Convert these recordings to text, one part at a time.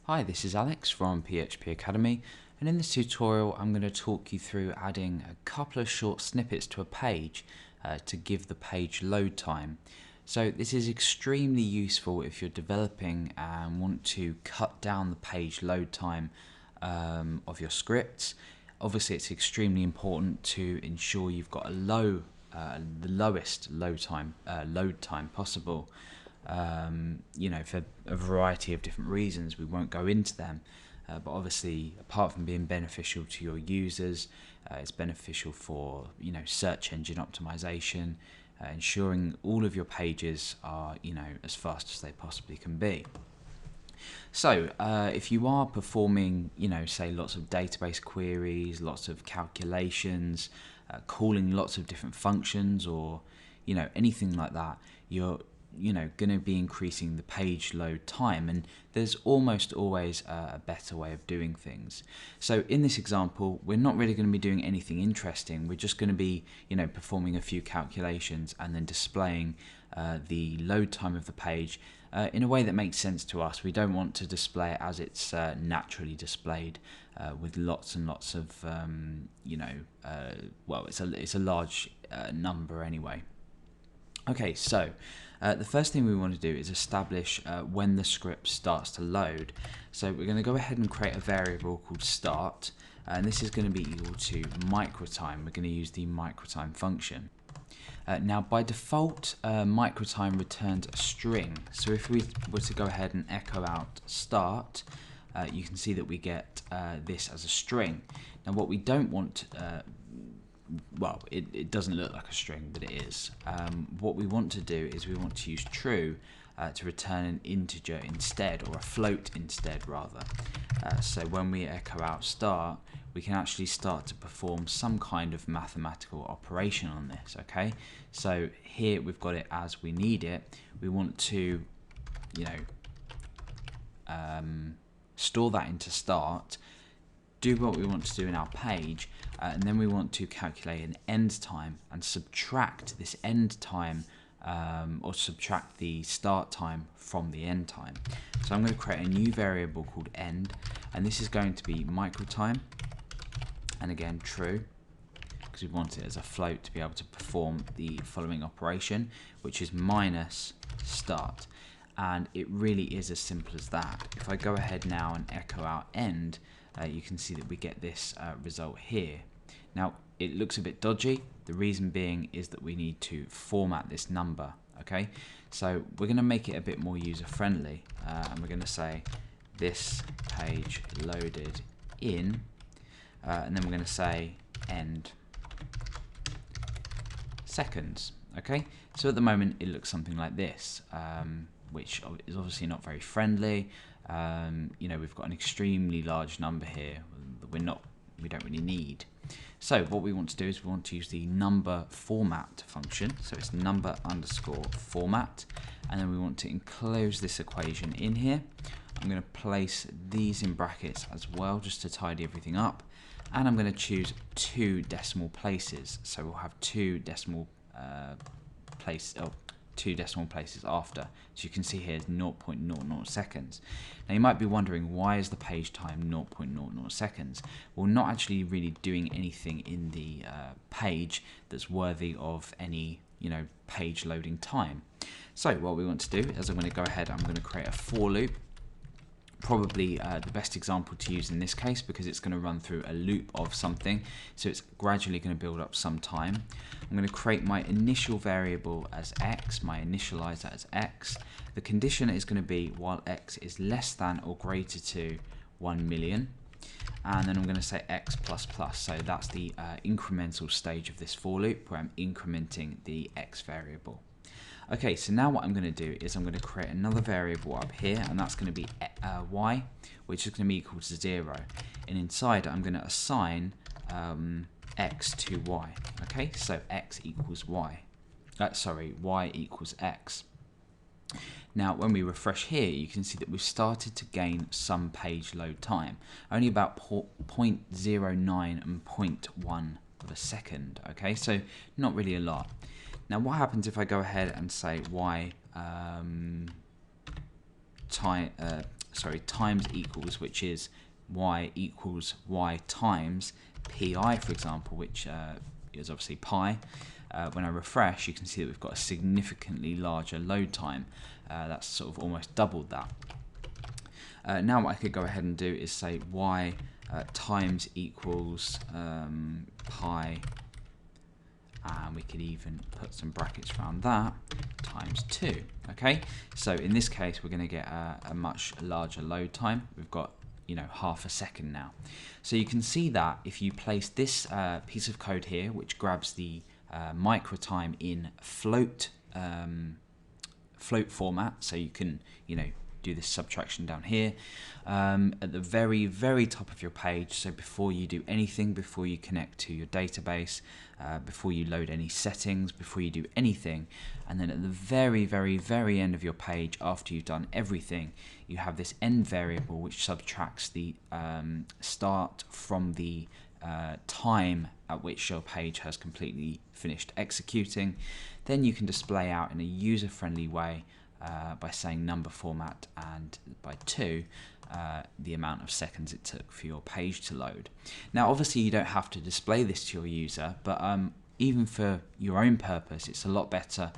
Hi, this is Alex from PHP Academy, and in this tutorial I'm going to talk you through adding a couple of short snippets to a page to give the page load time. So this is extremely useful if you're developing and want to cut down the page load time of your scripts. Obviously it's extremely important to ensure you've got the lowest load time possible. For a variety of different reasons. We won't go into them, but obviously apart from being beneficial to your users, it's beneficial for search engine optimization, ensuring all of your pages are as fast as they possibly can be. So if you are performing say lots of database queries, lots of calculations, calling lots of different functions, or anything like that, you're going to be increasing the page load time, and there's almost always a better way of doing things. So in this example, we're not really going to be doing anything interesting. We're just going to be performing a few calculations and then displaying the load time of the page in a way that makes sense to us. We don't want to display it as it's naturally displayed with lots and lots of it's a large number anyway. Okay, so the first thing we want to do is establish when the script starts to load. So we're going to go ahead and create a variable called start, and this is going to be equal to microtime. We're going to use the microtime function. Now by default, microtime returns a string. So if we were to go ahead and echo out start, you can see that we get this as a string. Now what we don't want it doesn't look like a string, but it is. What we want to do is we want to use true to return an integer instead, or a float instead rather. So when we echo out start, we can actually start to perform some kind of mathematical operation on this. Okay, so here we've got it as we need it. We want to store that into start, do what we want to do in our page, and then we want to calculate an end time and subtract this end time or subtract the start time from the end time. So I'm going to create a new variable called end, and this is going to be microtime, and again true, because we want it as a float to be able to perform the following operation, which is minus start. And it really is as simple as that. If I go ahead now and echo out end, you can see that we get this result here. Now it looks a bit dodgy. The reason being is that we need to format this number. Okay, so we're going to make it a bit more user friendly, and we're going to say this page loaded in, and then we're going to say end seconds. Okay, so at the moment it looks something like this, which is obviously not very friendly. We've got an extremely large number here that we don't really need. So what we want to do is we want to use the number format function. So it's number underscore format, and then we want to enclose this equation in here. I'm going to place these in brackets as well, just to tidy everything up, and I'm going to choose 2 decimal places. So we'll have 2 decimal places after. So you can see here is 0.00 seconds. Now you might be wondering, why is the page time 0.00 seconds? Well, not actually really doing anything in the page that's worthy of any page loading time. So what we want to do is I'm going to go ahead, I'm going to create a for loop. Probably the best example to use in this case, because it's going to run through a loop of something, so it's gradually going to build up some time. I'm going to create my initial variable as x, my initializer as x. The condition is going to be while x is less than or greater to 1 million, and then I'm going to say x plus plus. So that's the incremental stage of this for loop, where I'm incrementing the x variable. Okay, so now what I'm going to do is I'm going to create another variable up here, and that's going to be y, which is going to be equal to 0. And inside I'm going to assign x to y. Okay, so x equals y. Y equals x. Now when we refresh here, you can see that we've started to gain some page load time, only about 0.09 and 0.1 of a second. Okay, so not really a lot. Now what happens if I go ahead and say y times equals, which is y equals y times pi, for example, which is obviously pi. When I refresh, you can see that we've got a significantly larger load time. That's sort of almost doubled that. Now what I could go ahead and do is say y times equals pi, and we could even put some brackets around that, times 2. Okay, so in this case we're going to get a much larger load time. We've got, you know, half a second now. So you can see that if you place this piece of code here, which grabs the micro time in float format, so you can, you know, do this subtraction down here at the very top of your page. So before you do anything, before you connect to your database, before you load any settings, before you do anything, and then at the very end of your page, after you've done everything, you have this end variable which subtracts the start from the time at which your page has completely finished executing. Then you can display out in a user-friendly way by saying number format and by 2 the amount of seconds it took for your page to load. Now obviously you don't have to display this to your user, but even for your own purpose it's a lot better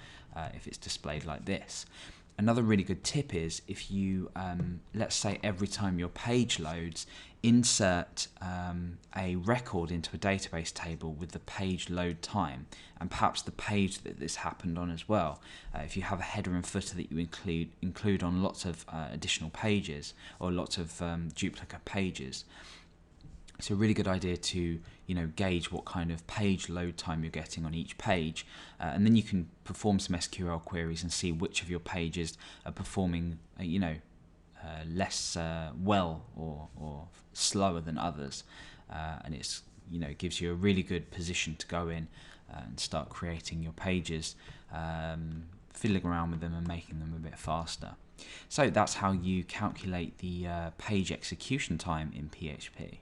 if it's displayed like this. Another really good tip is if you, let's say every time your page loads, insert a record into a database table with the page load time and perhaps the page that this happened on as well. If you have a header and footer that you include on lots of additional pages or lots of duplicate pages, it's a really good idea to, you know, gauge what kind of page load time you're getting on each page, and then you can perform some SQL queries and see which of your pages are performing, you know, less well or slower than others, and it's, you know, gives you a really good position to go in and start creating your pages, fiddling around with them and making them a bit faster. So that's how you calculate the page execution time in PHP.